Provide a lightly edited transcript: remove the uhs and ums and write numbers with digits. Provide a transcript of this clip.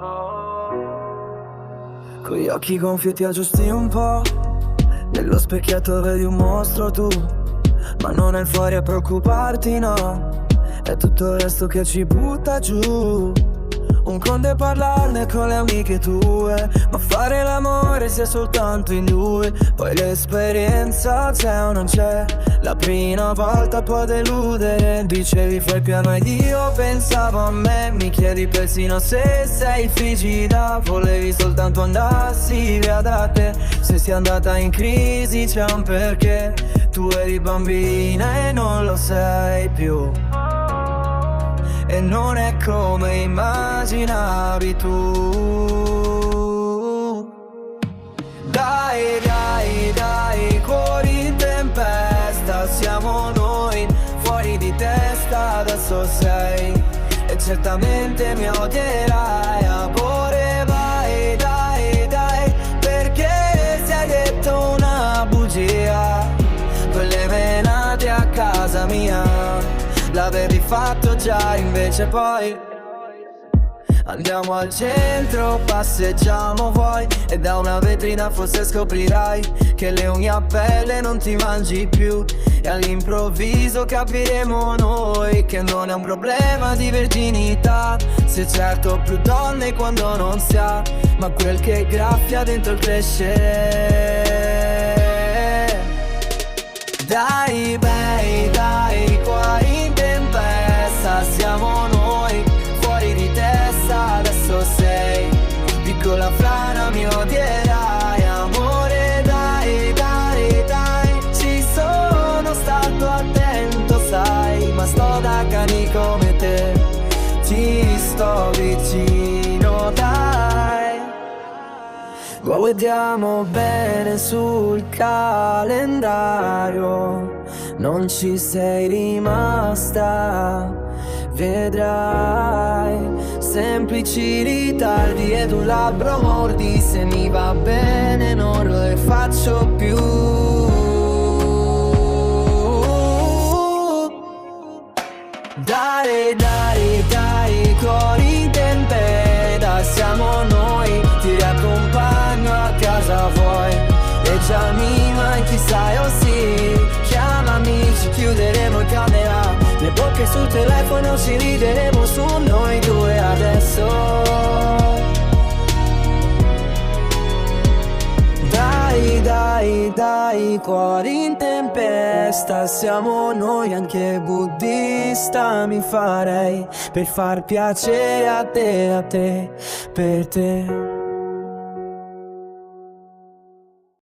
Con gli occhi gonfi ti aggiusti un po', nello specchietto vedi un mostro tu, ma non è il fuori a preoccuparti, no, è tutto il resto che ci butta giù. Un conto è parlarne con le amiche tue, ma fare l'amore sia soltanto in due. Poi l'esperienza c'è o non c'è, la prima volta può deludere. Dicevi fai piano ed io pensavo a me, mi chiedi persino se sei frigida. Volevi soltanto andassi via da te, se sei andata in crisi c'è un perché. Tu eri bambina e non lo sei più, e non è come immaginavi tu. Dai, dai, dai, cuori in tempesta, siamo noi, fuori di testa adesso sei, e certamente mi odierai. Amore, vai, dai, dai, perché se hai detto una bugia, quelle menate a casa mia l'avevi fatto già, invece poi andiamo al centro, passeggiamo vuoi, e da una vetrina forse scoprirai che le unghie a pelle non ti mangi più, e all'improvviso capiremo noi che non è un problema di verginità. Se certo più donne quando non si ha, ma quel che graffia dentro il crescere. Dai, bei, dai, qua in tempesta siamo noi, fuori di testa adesso sei, piccola frana mi odierai. Amore, dai, dai, dai, ci sono stato attento sai, ma sto da cani come te, ti sto vicino dai. Guardiamo bene sul calendario, non ci sei rimasta, vedrai. Semplici ritardi ed un labbro mordi, se mi va bene non lo faccio più. Dai, dai, dai, cuori in tempesta siamo noi, ti riaccompagno a casa vuoi, e già mi manchi sai o sì. Chiamami, ci chiuderemo in camera, le bocche sul telefono ci rideremo su noi due adesso. Dai, dai, dai, cuori in tempesta siamo noi, anche buddista mi farei per far piacere a te, per te.